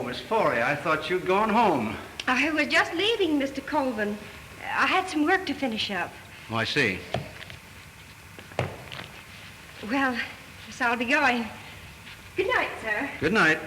Miss Foley, I thought you'd gone home. I was just leaving, Mr. Colvin. I had some work to finish up. Oh, I see. Well, guess I'll be going. Good night, sir. Good night.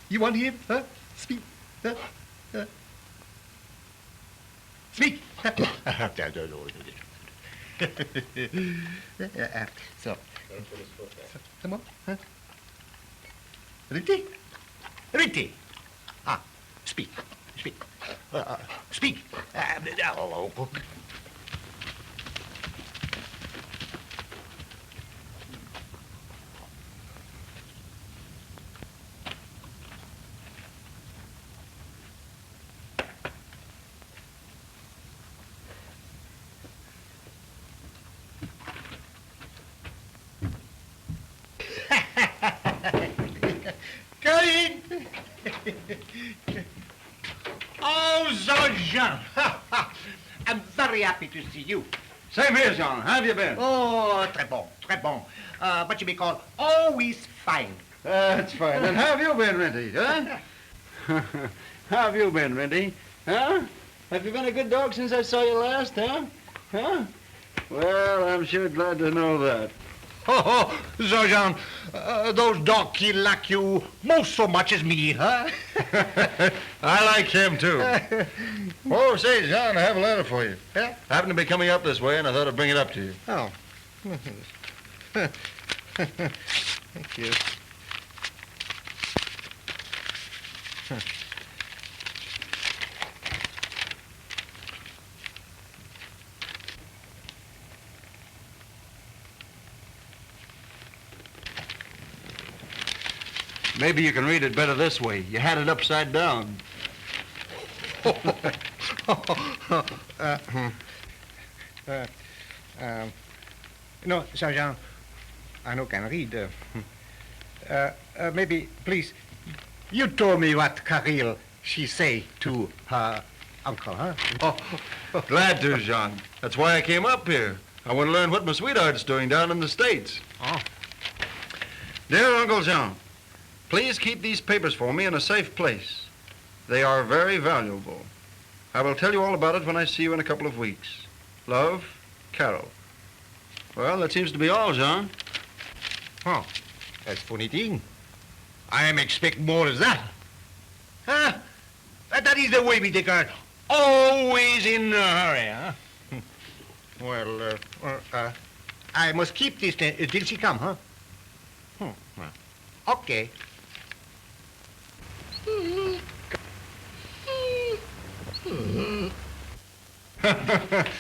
You want him? Huh? Speak. Speak. So. Come on. Huh? Ritti. Ritti. Ah, speak. Speak. Speak. Oh, Jean. I'm very happy to see you. Same here, Jean. How have you been? Oh, très bon, très bon. What you may call always fine. That's fine. And how have you been, Renty, huh? How have you been, Renty? Huh? Have you been a good dog since I saw you last, huh? Huh? Well, I'm sure glad to know that. Oh, Jean, those dogs he like you most so much as me, huh? I like him, too. Oh, say, John, I have a letter for you. Yeah? I happen to be coming up this way, and I thought I'd bring it up to you. Oh. Thank you. Maybe you can read it better this way. You had it upside down. No, Sergeant, I no can read. Maybe, please, you told me what Caryl, she say to her uncle, huh? Oh, glad to, Jean. That's why I came up here. I want to learn what my sweetheart's doing down in the States. Oh. Dear Uncle Jean, please keep these papers for me in a safe place. They are very valuable. I will tell you all about it when I see you in a couple of weeks. Love, Caryl. Well, that seems to be all, Jean. Oh, that's funny thing. I am expect more than that. Huh? That is the way we take her. Always in a hurry, huh? Well, I must keep this till she come, huh? Well, Okay.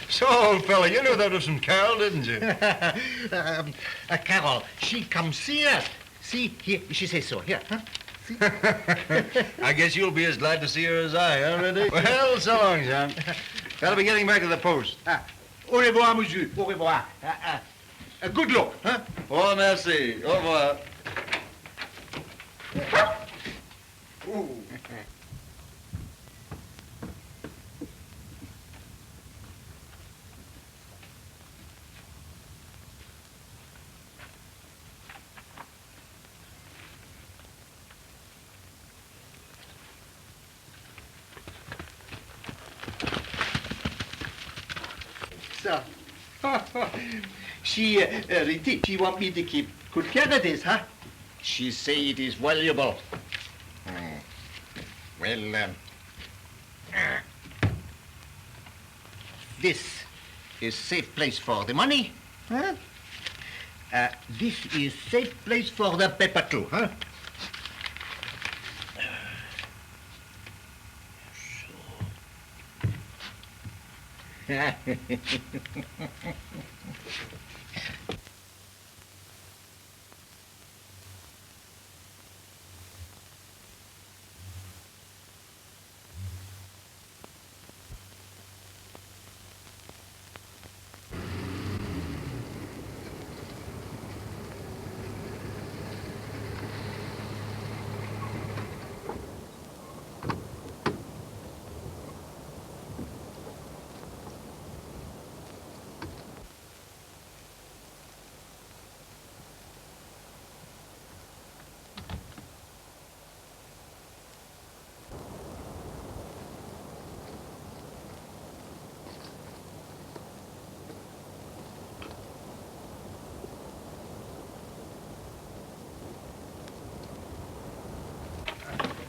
So, old fella, you knew that was from Caryl, didn't you? Caryl, she comes here. See, here, she says so. Here, huh? I guess you'll be as glad to see her as I, huh, Randy? Well, so long, John. Gotta be getting back to the post. Au revoir, monsieur. Au revoir. Good luck, huh? Oh, merci. Au revoir. Ooh. So, she want me to keep good care of this, huh? She say it is valuable. Well, this is safe place for the money, huh? This is safe place for the paper too, huh?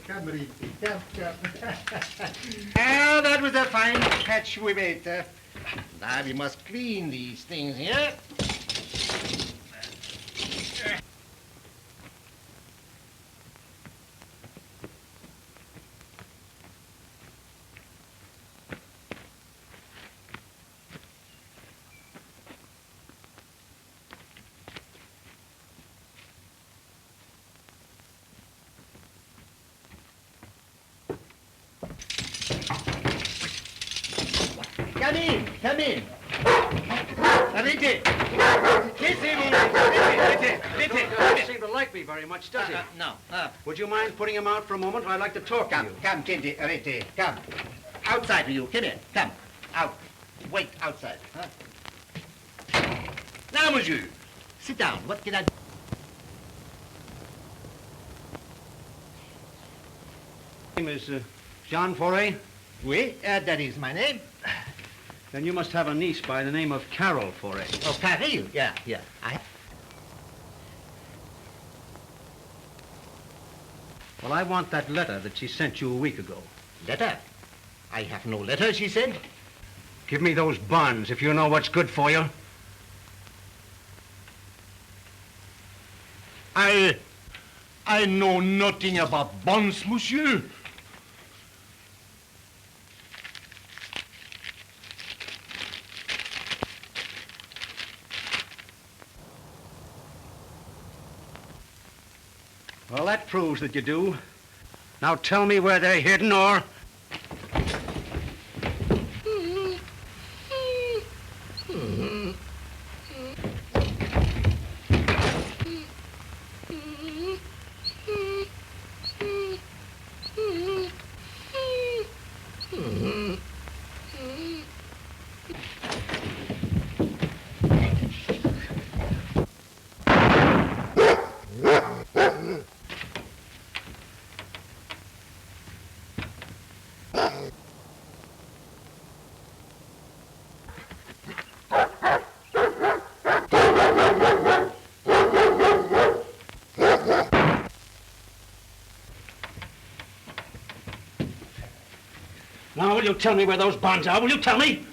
Come, Riti, come. Ah, that was a fine catch we made. Now we must clean these things here. Come in. Riti, Don't seem to like me very much, does he? No. Would you mind putting him out for a moment? I'd like to talk to you. Come, Riti, come. Outside with you. Come here. Come. Out. Wait outside. Huh? Now, monsieur. Sit down. What can I do? Name is John Foray? Oui, that is my name. Then you must have a niece by the name of Caryl Foray. Oh, Caryl. Yeah. Well, I want that letter that she sent you a week ago. Letter? I have no letter, she said. Give me those bonds if you know what's good for you. I know nothing about bonds, monsieur. Well, that proves that you do. Now tell me where they're hidden, or... Now, will you tell me where those bonds are? Will you tell me?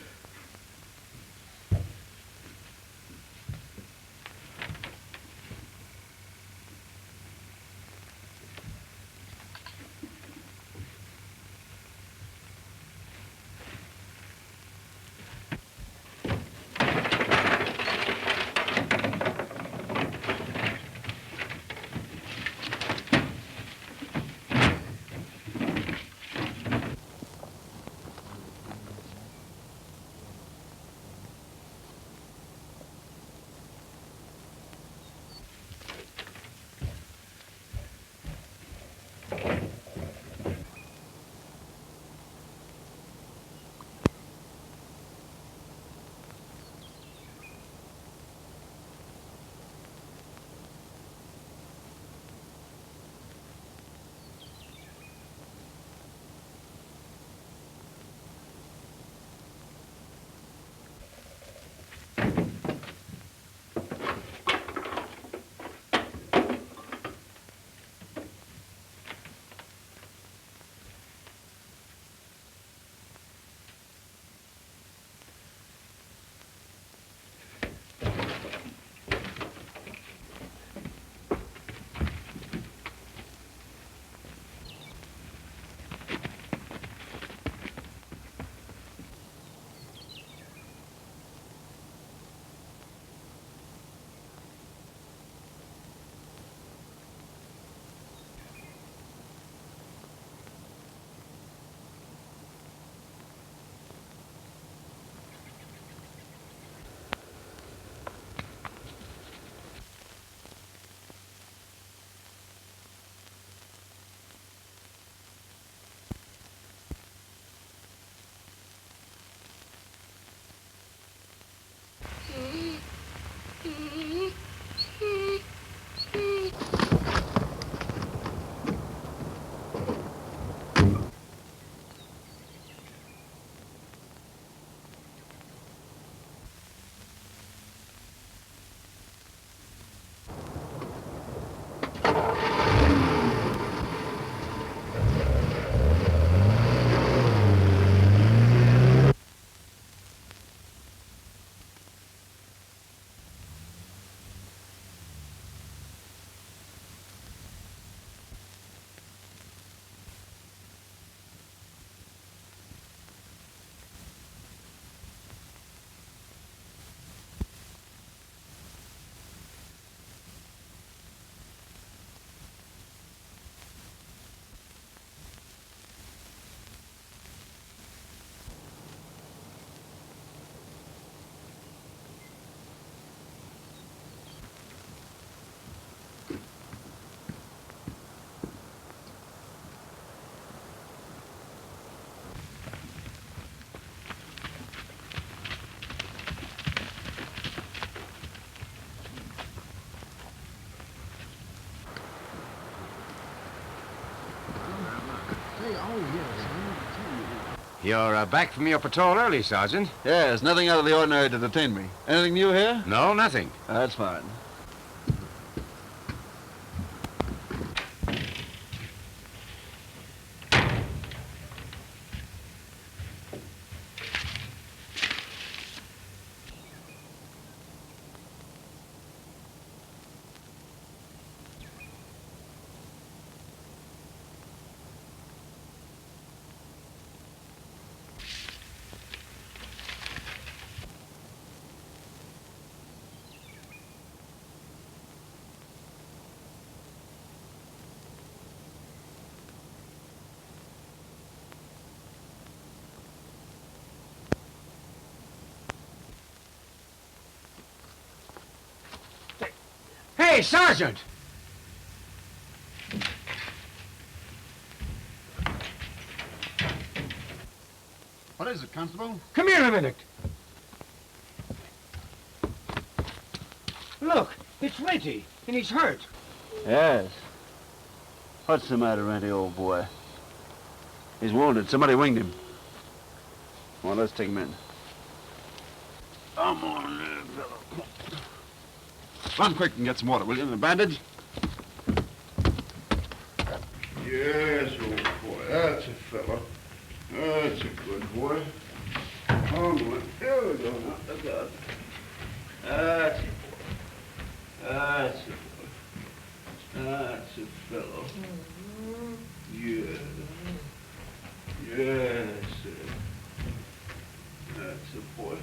You're back from your patrol early, Sergeant. Yes, nothing out of the ordinary to detain me. Anything new here? No, nothing. That's fine. Hey, Sergeant! What is it, Constable? Come here a minute. Look, it's Renty, and he's hurt. Yes. What's the matter, Renty, old boy? He's wounded. Somebody winged him. Well, let's take him in. Come on, little fellow. Run quick and get some water, will you? And a bandage? Yes, old boy. That's a fellow. That's a good boy. Come on. Here we go now. Look out. That's a boy. That's a boy. That's a fellow. Yes. Yes, sir. That's a boy.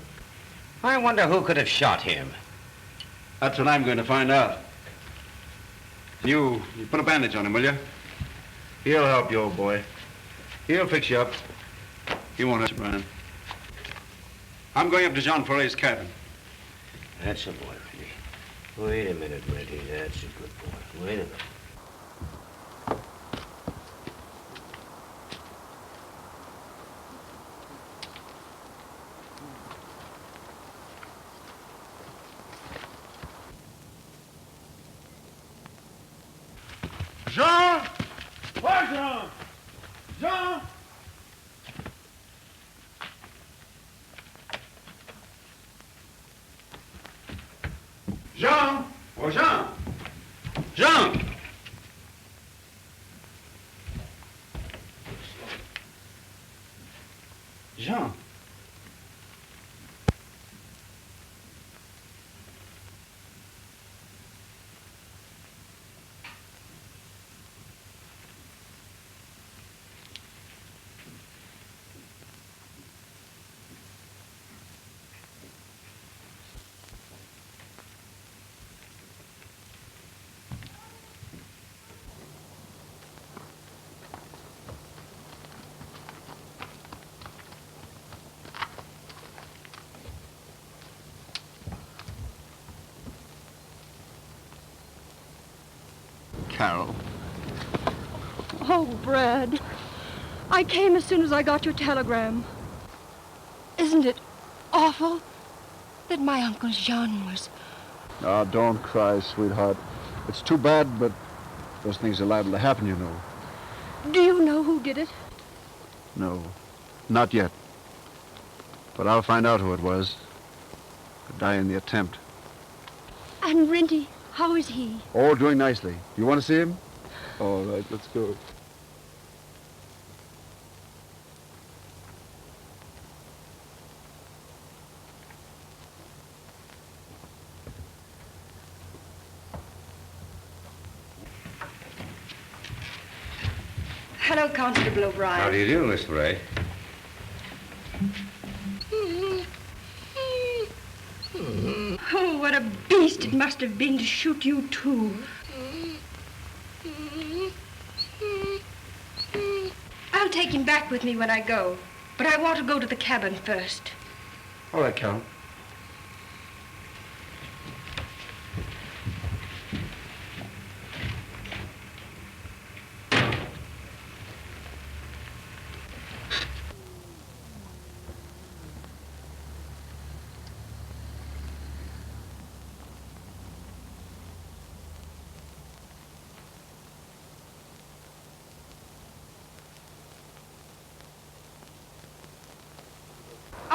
I wonder who could have shot him. That's what I'm going to find out. You put a bandage on him, will you? He'll help you, old boy. He'll fix you up. He won't hurt you, Brian. I'm going up to Jean Fourier's cabin. That's a boy, Renty. Wait a minute, Renty. That's a good boy. Wait a minute. Jean! Where, Jean? Jean! Jean! Oh, Jean! Jean! Jean! Caryl. Oh, Brad. I came as soon as I got your telegram. Isn't it awful that my Uncle Jean was... Oh, don't cry, sweetheart. It's too bad, but those things are liable to happen, you know. Do you know who did it? No, not yet. But I'll find out who it was. Could die in the attempt. And Renty, how is he? All doing nicely. You want to see him? All right, let's go. Hello, Constable O'Brien. How do you do, Miss Ray? Oh, what a beast it must have been to shoot you, too. I'll take him back with me when I go, but I want to go to the cabin first. All right, Caryl.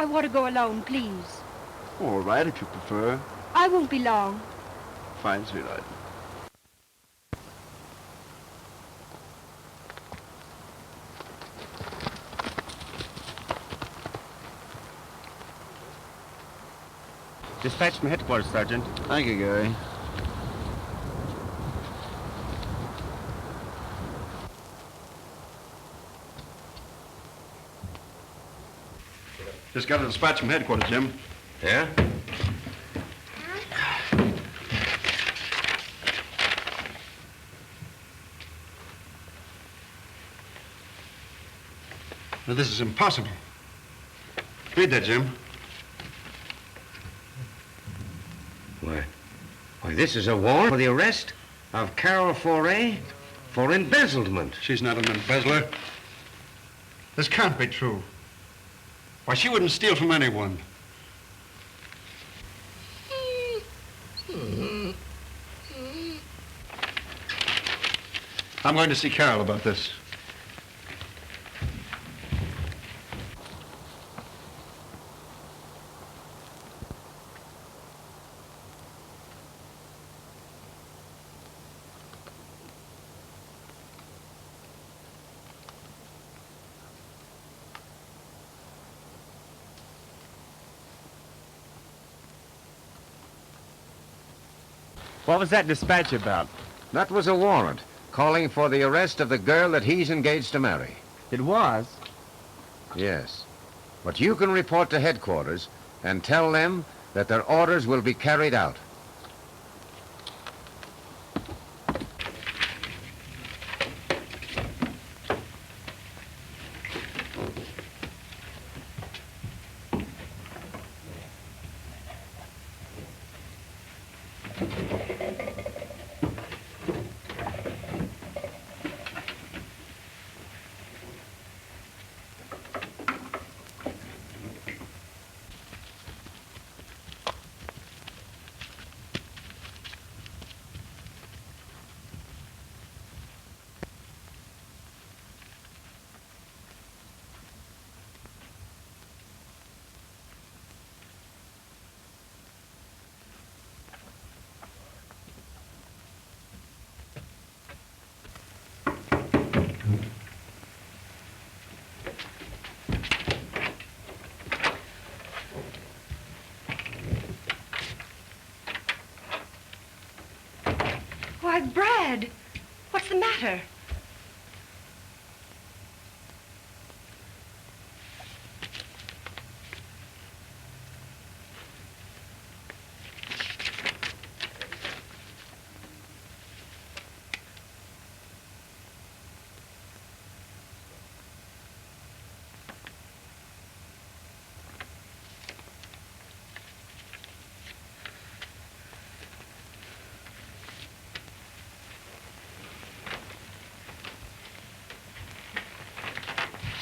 I want to go alone, please. All right, if you prefer. I won't be long. Fine, sweetheart. Dispatch from headquarters, Sergeant. Thank you, Gary. Just got a dispatch from headquarters, Jim. Yeah? Now, this is impossible. Read that, Jim. Why, this is a warrant for the arrest of Caryl Foray for embezzlement. She's not an embezzler. This can't be true. Why, she wouldn't steal from anyone. I'm going to see Caryl about this. What was that dispatch about? That was a warrant calling for the arrest of the girl that he's engaged to marry. It was? Yes. But you can report to headquarters and tell them that their orders will be carried out. Why, Brad, what's the matter?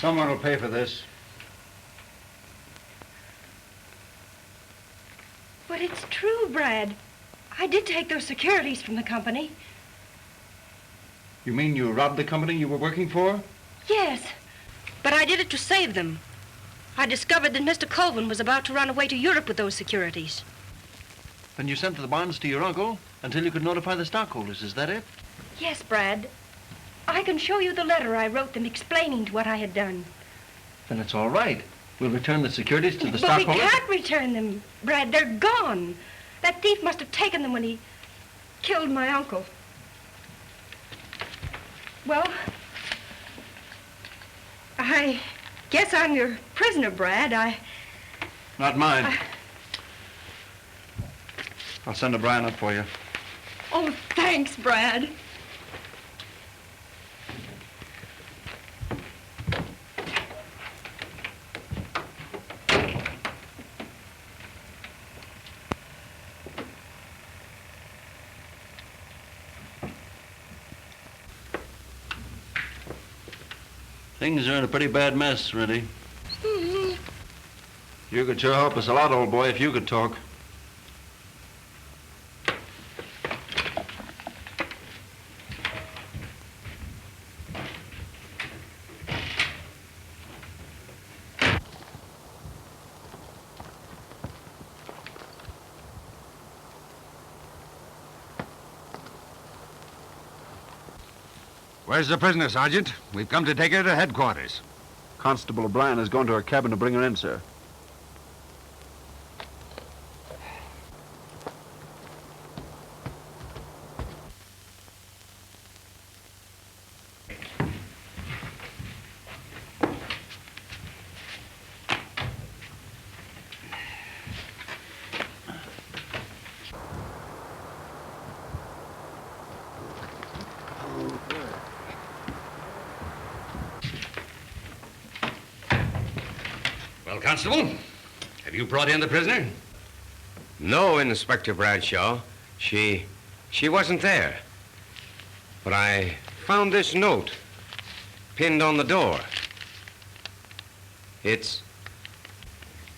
Someone will pay for this. But it's true, Brad. I did take those securities from the company. You mean you robbed the company you were working for? Yes, but I did it to save them. I discovered that Mr. Colvin was about to run away to Europe with those securities. Then you sent the bonds to your uncle until you could notify the stockholders, is that it? Yes, Brad. I can show you the letter I wrote them explaining what I had done. Then it's all right. We'll return the securities to the But stockholders. we can't return them, Brad. They're gone. That thief must have taken them when he killed my uncle. Well, I guess I'm your prisoner, Brad. Not mine. I'll send O'Brien up for you. Oh, thanks, Brad. Things are in a pretty bad mess, Rennie. You could sure help us a lot, old boy, if you could talk. Where's the prisoner, Sergeant? We've come to take her to headquarters. Constable O'Brien has gone to her cabin to bring her in, sir. Well, Constable, have you brought in the prisoner? No, Inspector Bradshaw. She wasn't there. But I found this note pinned on the door. It's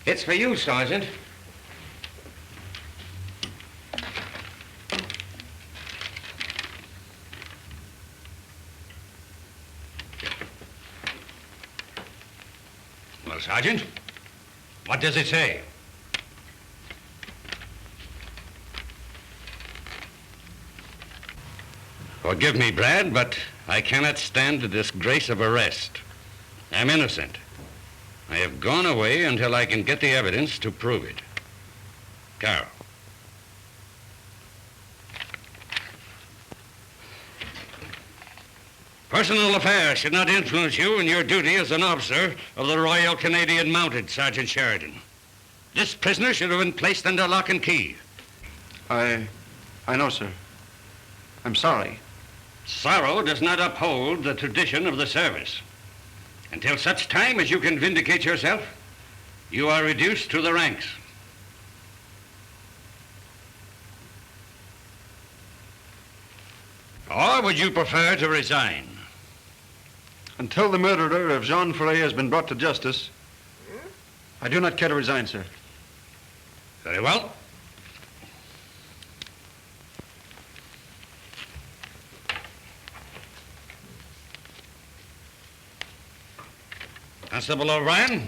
for you, Sergeant. Well, Sergeant, what does it say? Forgive me, Brad, but I cannot stand the disgrace of arrest. I'm innocent. I have gone away until I can get the evidence to prove it. Caryl. Personal affairs should not influence you in your duty as an officer of the Royal Canadian Mounted, Sergeant Sheridan. This prisoner should have been placed under lock and key. I know, sir. I'm sorry. Sorrow does not uphold the tradition of the service. Until such time as you can vindicate yourself, you are reduced to the ranks. Or would you prefer to resign? Until the murderer of Jean Ferret has been brought to justice, I do not care to resign, sir. Very well. Constable O'Brien,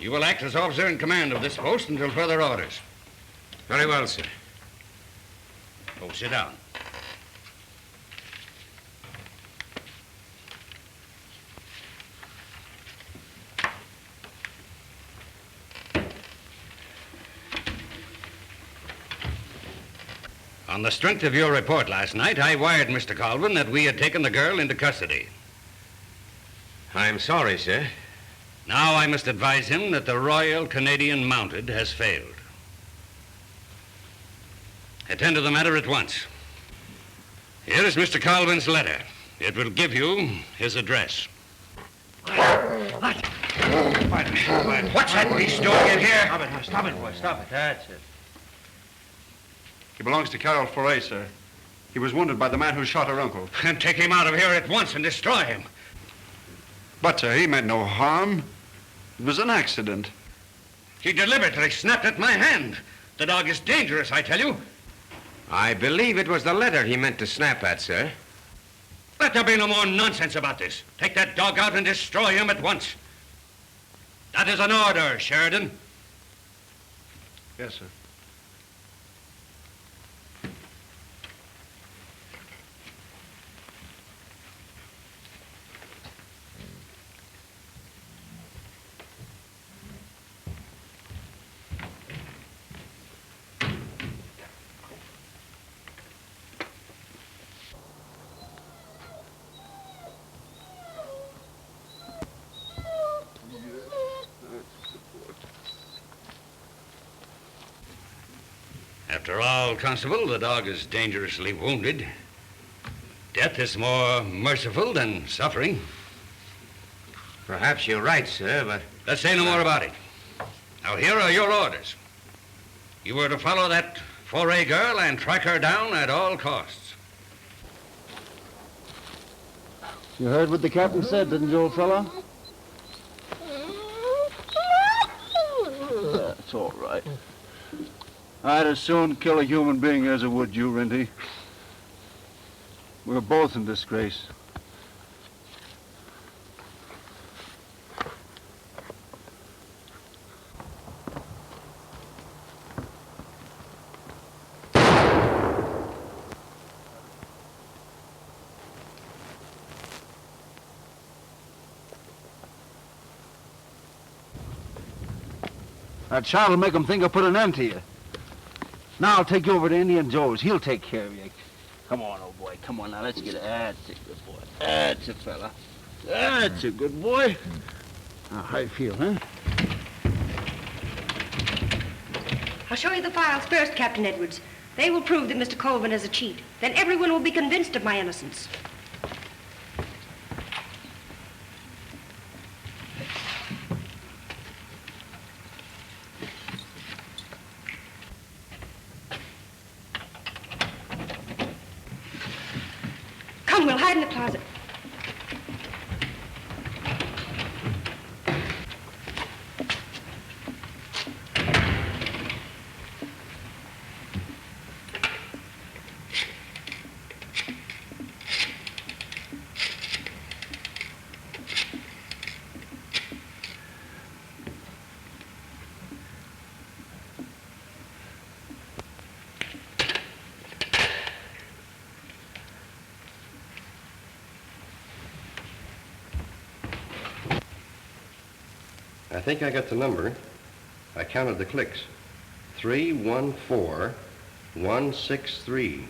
you will act as officer in command of this post until further orders. Very well, sir. Go sit down. On the strength of your report last night, I wired Mr. Colvin that we had taken the girl into custody. I'm sorry, sir. Now I must advise him that the Royal Canadian Mounted has failed. Attend to the matter at once. Here is Mr. Colvin's letter. It will give you his address. What? What's that beast doing in here? Stop it, boy. Stop it. That's it. He belongs to Caryl Ferret, sir. He was wounded by the man who shot her uncle. And take him out of here at once and destroy him. But, sir, he meant no harm. It was an accident. He deliberately snapped at my hand. The dog is dangerous, I tell you. I believe it was the letter he meant to snap at, sir. Let there be no more nonsense about this. Take that dog out and destroy him at once. That is an order, Sheridan. Yes, sir. After all, Constable, the dog is dangerously wounded. Death is more merciful than suffering. Perhaps you're right, sir, but... Let's say no more about it. Now, here are your orders. You were to follow that Foray girl and track her down at all costs. You heard what the captain said, didn't you, old fella? That's all right. I'd as soon kill a human being as I would you, Rinty. We're both in disgrace. That shot will make 'em think I put an end to you. Now I'll take you over to Indian Joe's. He'll take care of you. Come on, old boy. Come on now. Let's get it. That's a good boy. That's a fella. That's a good boy. Now, how you feel, huh? I'll show you the files first, Captain Edwards. They will prove that Mr. Colvin is a cheat. Then everyone will be convinced of my innocence. Come, we'll hide in the closet. I think I got the number. I counted the clicks. 314163.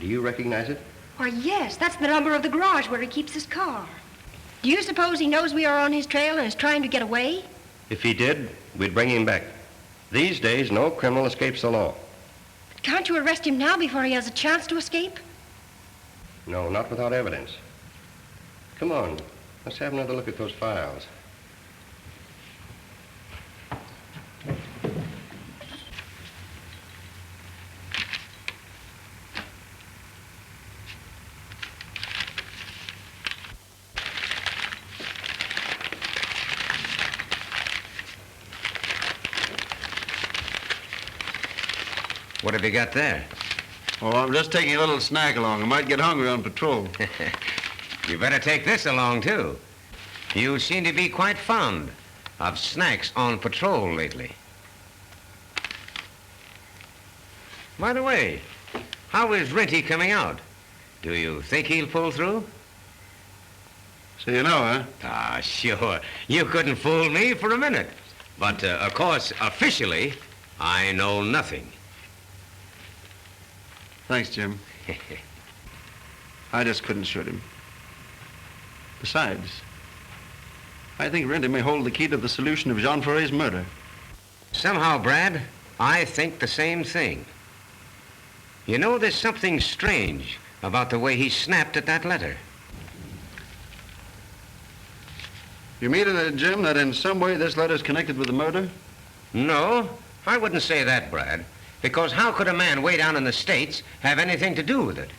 Do you recognize it? Why, yes, that's the number of the garage where he keeps his car. Do you suppose he knows we are on his trail and is trying to get away? If he did, we'd bring him back. These days, no criminal escapes the law. Can't you arrest him now before he has a chance to escape? No, not without evidence. Come on, let's have another look at those files. What have you got there? Oh, I'm just taking a little snack along. I might get hungry on patrol. You better take this along, too. You seem to be quite fond of snacks on patrol lately. By the way, how is Renty coming out? Do you think he'll pull through? So you know, huh? Ah, sure. You couldn't fool me for a minute. But, of course, officially, I know nothing. Thanks, Jim. I just couldn't shoot him. Besides, I think Renty may hold the key to the solution of Jean Forêt's murder. Somehow, Brad, I think the same thing. You know, there's something strange about the way he snapped at that letter. You mean, Jim, that in some way this letter's connected with the murder? No, I wouldn't say that, Brad. Because how could a man way down in the States have anything to do with it?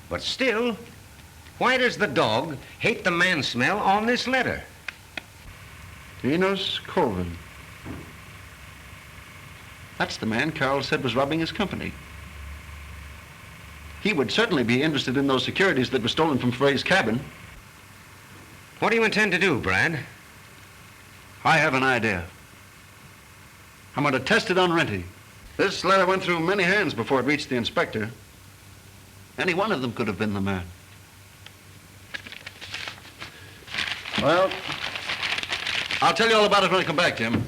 But still, why does the dog hate the man smell on this letter? Enos Colvin. That's the man Caryl said was robbing his company. He would certainly be interested in those securities that were stolen from Forêt's cabin. What do you intend to do, Brad? I have an idea. I'm going to test it on Renty. This letter went through many hands before it reached the inspector. Any one of them could have been the man. Well, I'll tell you all about it when I come back, Jim.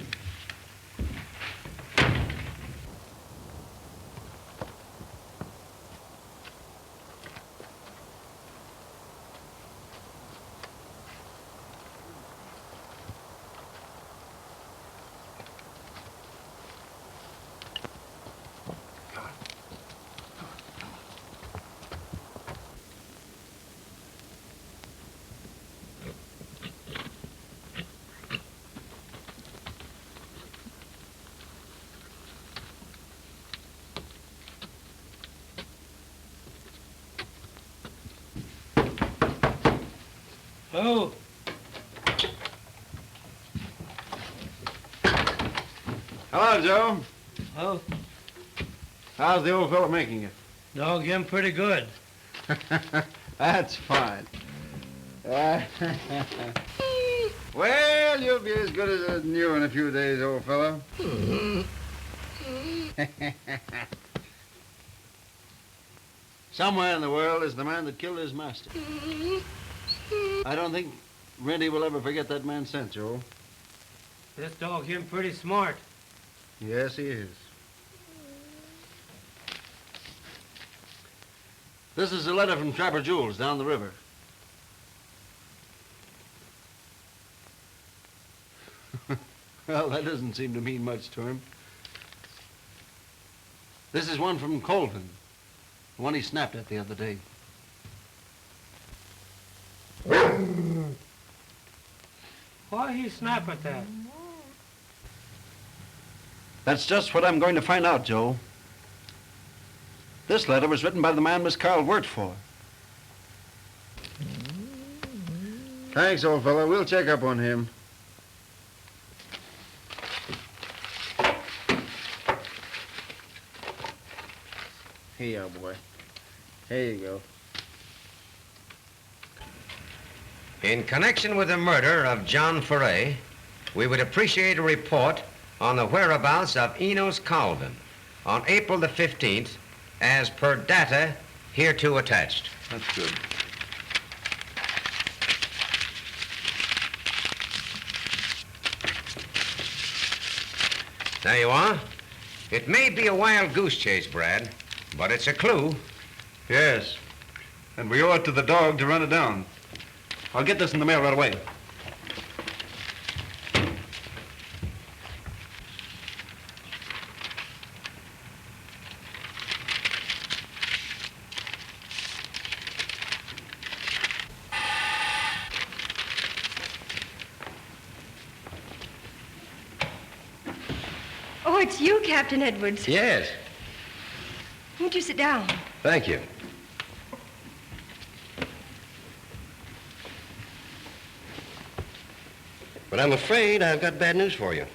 Hello. Hello, Joe. Oh, How's the old fellow making it? dog, him pretty good. That's fine. Well, you'll be as good as new in a few days, old fellow. Somewhere in the world is the man that killed his master. I don't think Renty will ever forget that man's scent, Joe. This dog him pretty smart. Yes, he is. This is a letter from Trapper Jules down the river. Well, that doesn't seem to mean much to him. This is one from Colvin, the one he snapped at the other day. Why he snap at that? That's just what I'm going to find out, Joe. This letter was written by the man Miss Caryl worked for. Thanks, old fellow. We'll check up on him. Here you go, boy. Here you go. In connection with the murder of John Foray, we would appreciate a report on the whereabouts of Enos Colvin on April the 15th, as per data hereto attached. That's good. There you are. It may be a wild goose chase, Brad, but it's a clue. Yes. And we owe it to the dog to run it down. I'll get this in the mail right away. Oh, it's you, Captain Edwards. Yes, Won't you sit down? thank you. But I'm afraid I've got bad news for you.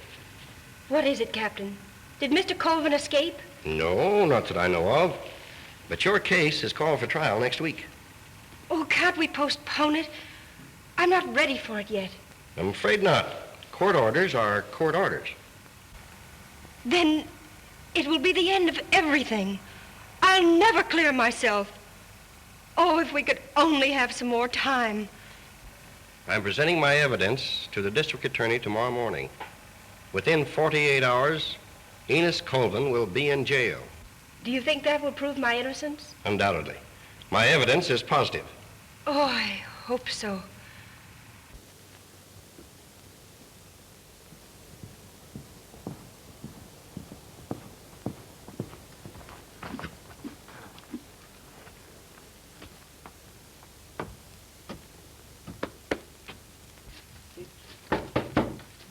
What is it, Captain? Did Mr. Colvin escape? No, not that I know of. But your case is called for trial next week. Oh, can't we postpone it? I'm not ready for it yet. I'm afraid not. Court orders are court orders. Then it will be the end of everything. I'll never clear myself. Oh, if we could only have some more time. I'm presenting my evidence to the district attorney tomorrow morning. Within 48 hours, Enos Colvin will be in jail. Do you think that will prove my innocence? Undoubtedly. My evidence is positive. Oh, I hope so.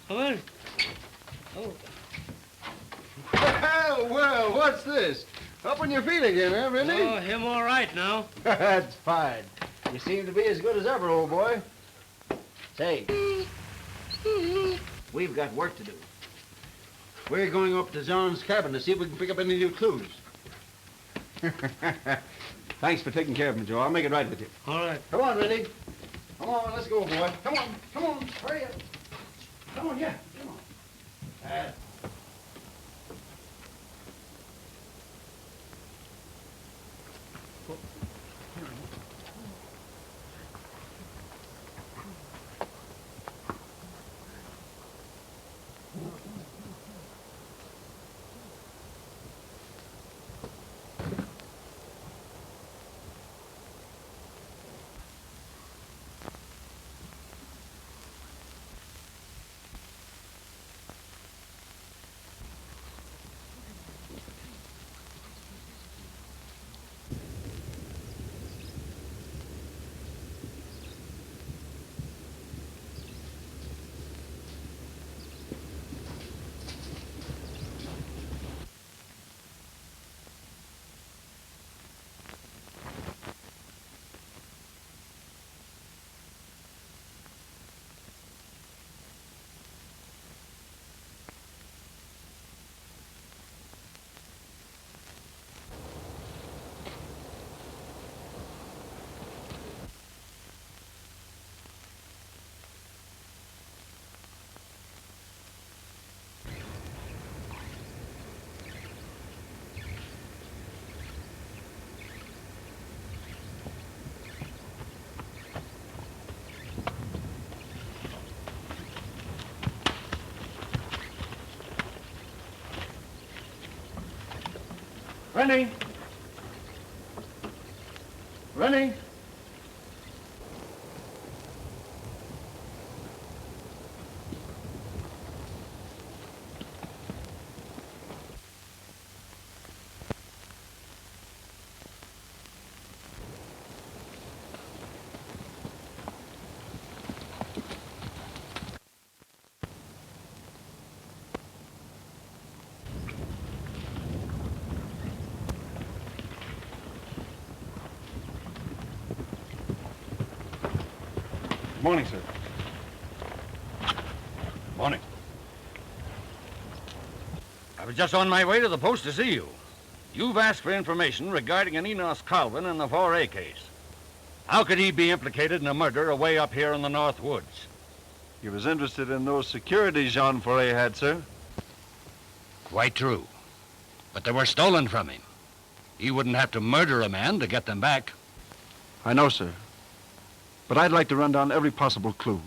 Come in. Oh. Well, what's this? Up on your feet again, huh, Rennie? Oh, him all right now. That's fine. You seem to be as good as ever, old boy. Say, we've got work to do. We're going up to John's cabin to see if we can pick up any new clues. Thanks for taking care of me, Joe. I'll make it right with you. All right. Come on, Rennie. Come on, let's go, boy. Come on, hurry up. Come on, yeah, come on. Rennie! Rennie! Morning, sir. Morning. I was just on my way to the post to see you. You've asked for information regarding an Enos Colvin in the 4A case. How could he be implicated in a murder away up here in the North Woods? He was interested in those securities Jean Foray had, sir. Quite true. But they were stolen from him. He wouldn't have to murder a man to get them back. I know, sir. But I'd like to run down every possible clue.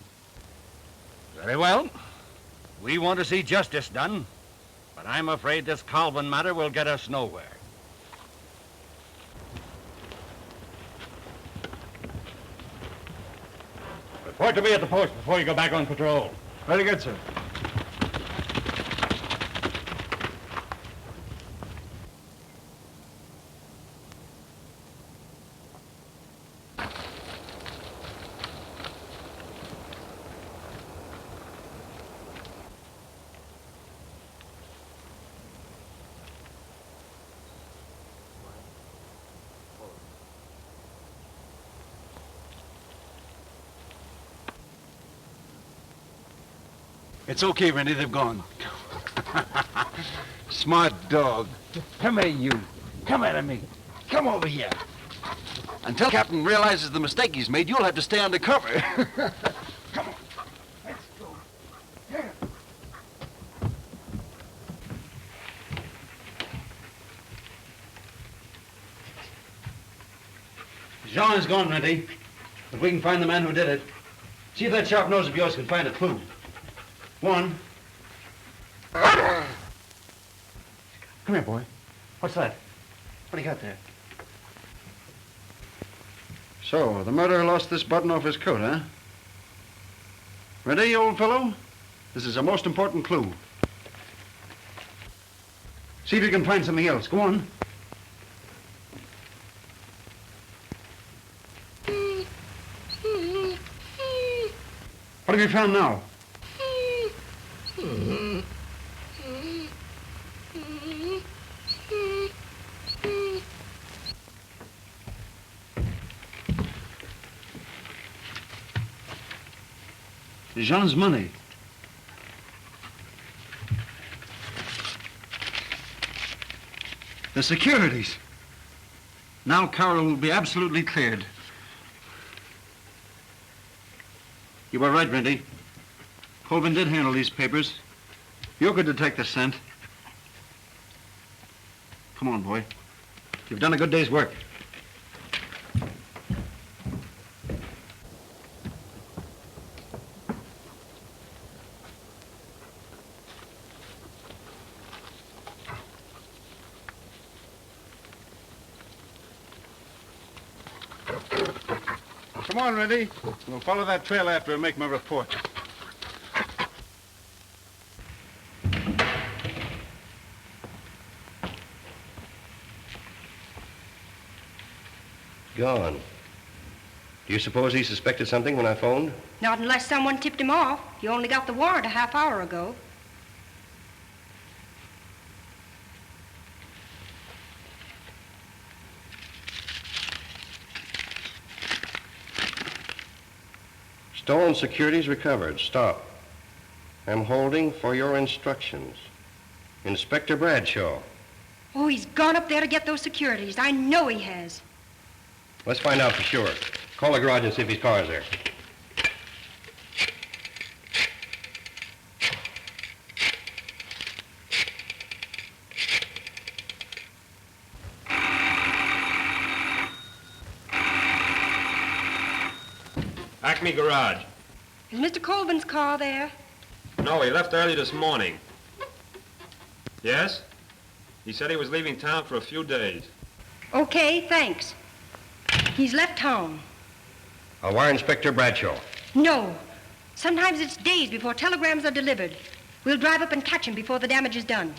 Very well. We want to see justice done, but I'm afraid this Colvin matter will get us nowhere. Report to me at the post before you go back on patrol. Very good, sir. It's okay, Randy. They've gone. Smart dog. Come here, you. Come at me. Come over here. Until Captain realizes the mistake he's made, you'll have to stay under cover. Come on. Let's go. Yeah. Jean is gone, Randy. If we can find the man who did it, see if that sharp nose of yours can find a clue. One. Come here, boy. What's that? What do you got there? So, the murderer lost this button off his coat, huh? Ready, old fellow? This is a most important clue. See if you can find something else. Go on. What have you found now? Jean's money. The securities. Now Caryl will be absolutely cleared. You were right, Randy. Colvin did handle these papers. You could detect the scent. Come on, boy. You've done a good day's work. Come on, Randy. We'll follow that trail after and make my report. Gone. Do you suppose he suspected something when I phoned? Not unless someone tipped him off. You only got the warrant a half hour ago. Stolen securities recovered. Stop. I'm holding for your instructions. Inspector Bradshaw. Oh, he's gone up there to get those securities. I know he has. Let's find out for sure. Call the garage and see if his car's there. Acme Garage. Is Mr. Colvin's car there? No, he left early this morning. Yes? He said he was leaving town for a few days. Okay, thanks. He's left town. I'll wire Inspector Bradshaw. No. Sometimes it's days before telegrams are delivered. We'll drive up and catch him before the damage is done.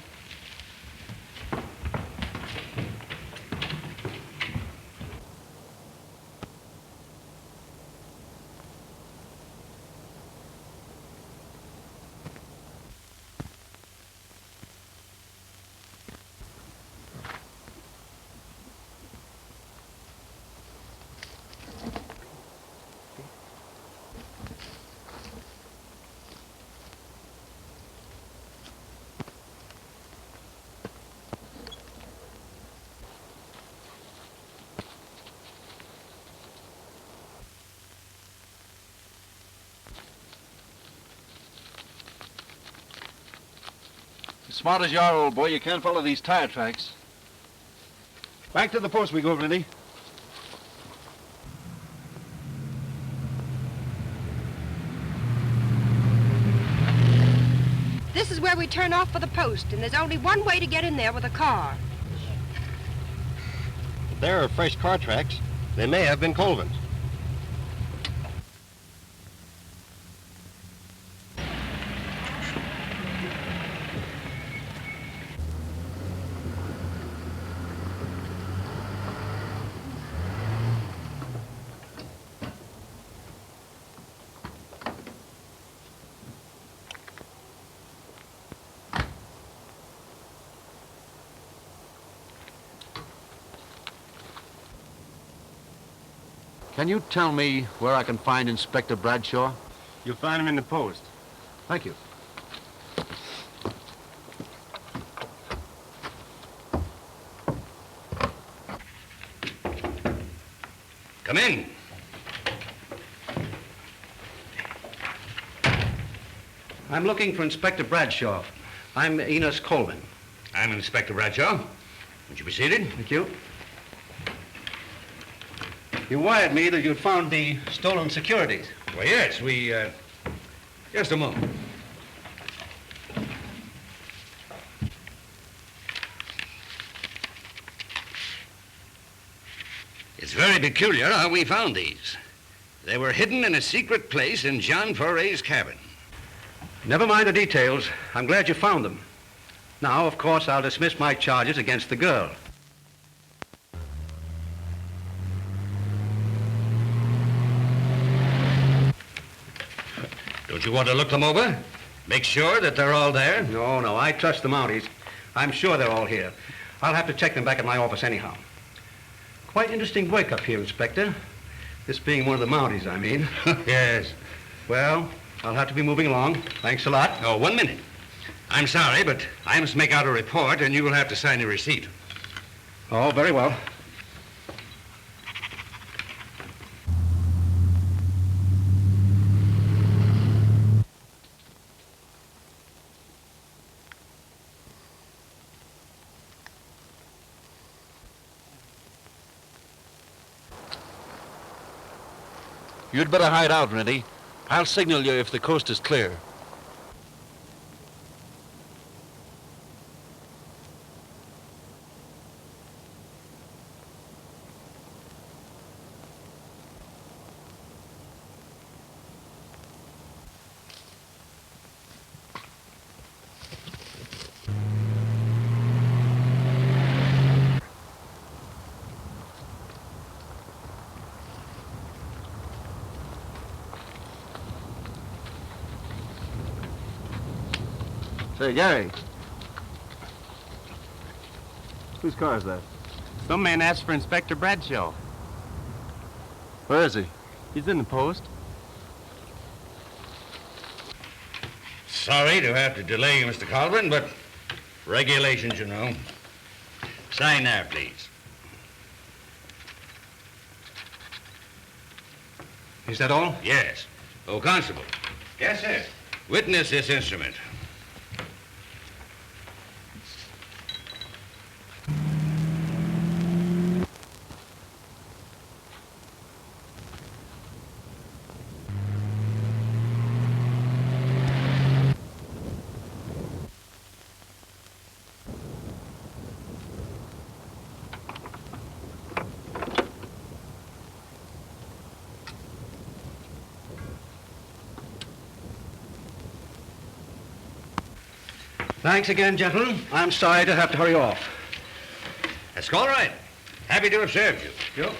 Smart as you are, old boy, you can't follow these tire tracks. Back to the post we go, Lindy. This is where we turn off for the post, and there's only one way to get in there with a car. If there are fresh car tracks, they may have been Colvin's. Can you tell me where I can find Inspector Bradshaw? You'll find him in the post. Thank you. Come in. I'm looking for Inspector Bradshaw. I'm Enos Colvin. I'm Inspector Bradshaw. Would you be seated? Thank you. You wired me that you'd found the stolen securities. Well, yes, just a moment. It's very peculiar how we found these. They were hidden in a secret place in John Foray's cabin. Never mind the details. I'm glad you found them. Now, of course, I'll dismiss my charges against the girl. Don't you want to look them over? Make sure that they're all there? No, I trust the Mounties. I'm sure they're all here. I'll have to check them back at my office anyhow. Quite interesting work up here, Inspector. This being one of the Mounties, I mean. Yes. Well, I'll have to be moving along. Thanks a lot. Oh, 1 minute. I'm sorry, but I must make out a report, and you will have to sign a receipt. Oh, very well. You'd better hide out, Rennie. I'll signal you if the coast is clear. Say, Gary. Whose car is that? Some man asked for Inspector Bradshaw. Where is he? He's in the post. Sorry to have to delay you, Mr. Colvin, but regulations, you know. Sign there, please. Is that all? Yes. Oh, Constable. Yes, sir. Witness this instrument. Thanks again, gentlemen. I'm sorry to have to hurry off. That's all right. Happy to have served you. Yep.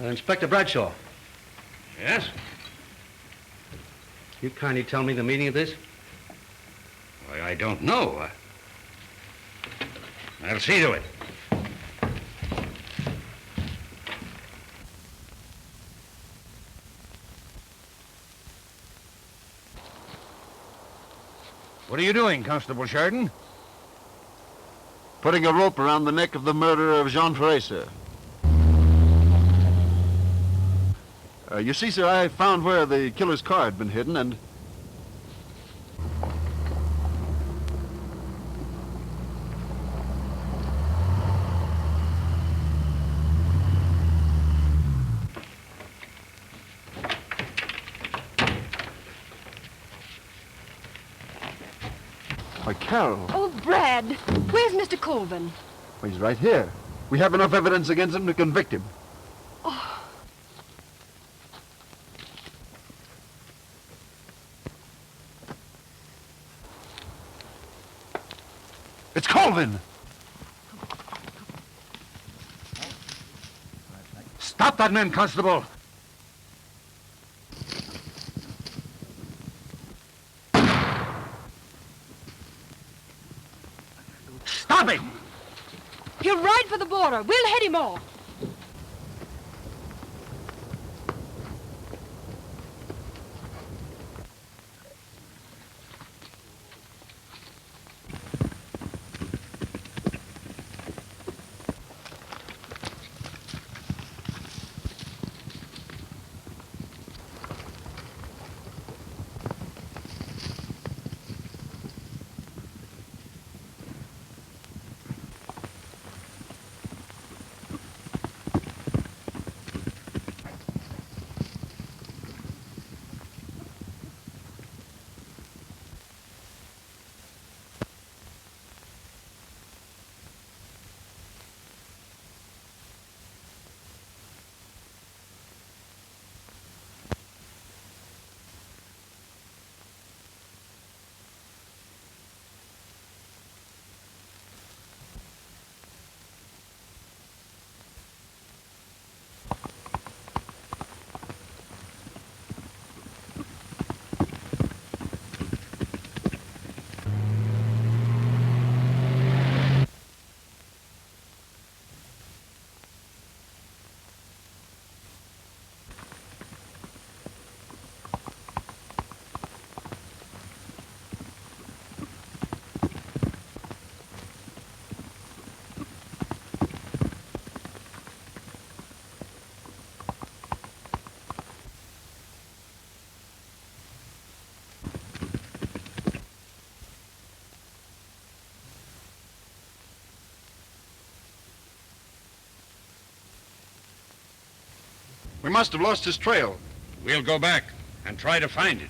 Inspector Bradshaw, Yes? you kindly tell me the meaning of this? Why, I don't know. I'll see to it. What are you doing, Constable Sheridan? Putting a rope around the neck of the murderer of Jean Ferret, sir. You see, sir, I found where the killer's car had been hidden, and... Why, Caryl. Oh, Brad, where's Mr. Colvin? Well, he's right here. We have enough evidence against him to convict him. It's Colvin! Stop that man, Constable! Stop it! He'll ride for the border. We'll head him off. We must have lost his trail. We'll go back and try to find it.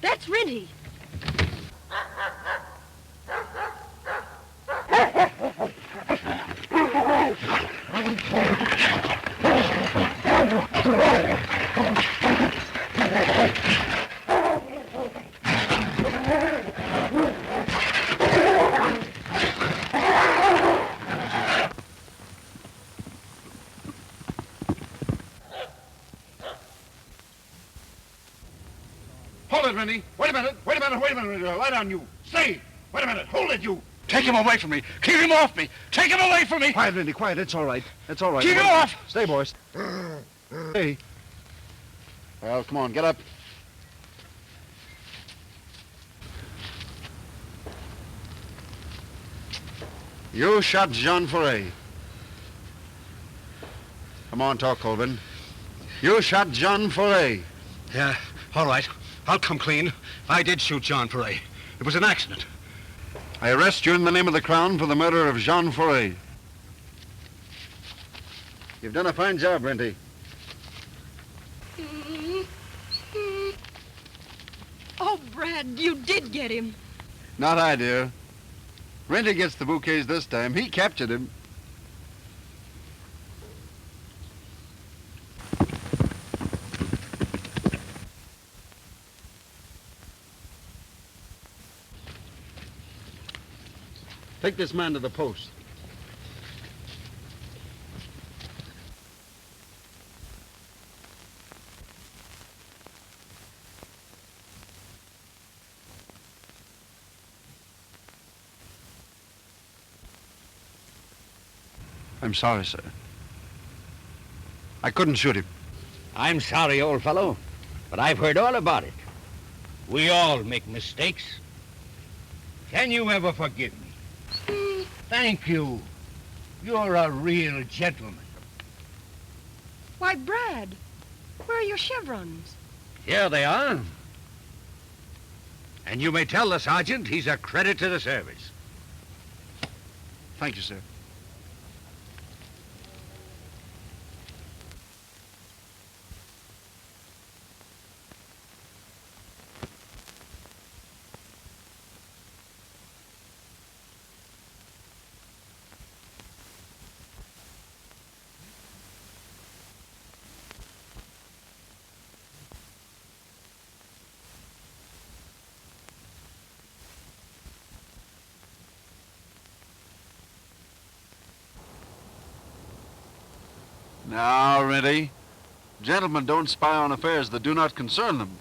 That's Rennie. Hold it, Rennie. Wait a minute. Wait a minute. Wait a minute. Lie down, you. Stay. Wait a minute. Hold it, you. Take him away from me. Keep him off me. Take him away from me. Quiet, Rennie. Quiet. It's all right. It's all right. Keep him off. Stay, boys. Hey. Well, come on. Get up. You shot Jean Foray. Come on, talk, Colvin. You shot Jean Foray. Yeah, all right. I'll come clean. I did shoot John Foray. It was an accident. I arrest you in the name of the Crown for the murder of Jean Foray. You've done a fine job, Renty. Oh, Brad, you did get him. Not I, dear. Renty gets the bouquets this time. He captured him. Take this man to the post. I'm sorry, sir. I couldn't shoot him. I'm sorry, old fellow, but I've heard all about it. We all make mistakes. Can you ever forgive me? Thank you. You're a real gentleman. Why, Brad, where are your chevrons? Here they are. And you may tell the sergeant he's a credit to the service. Thank you, sir. Now, Renty, gentlemen don't spy on affairs that do not concern them.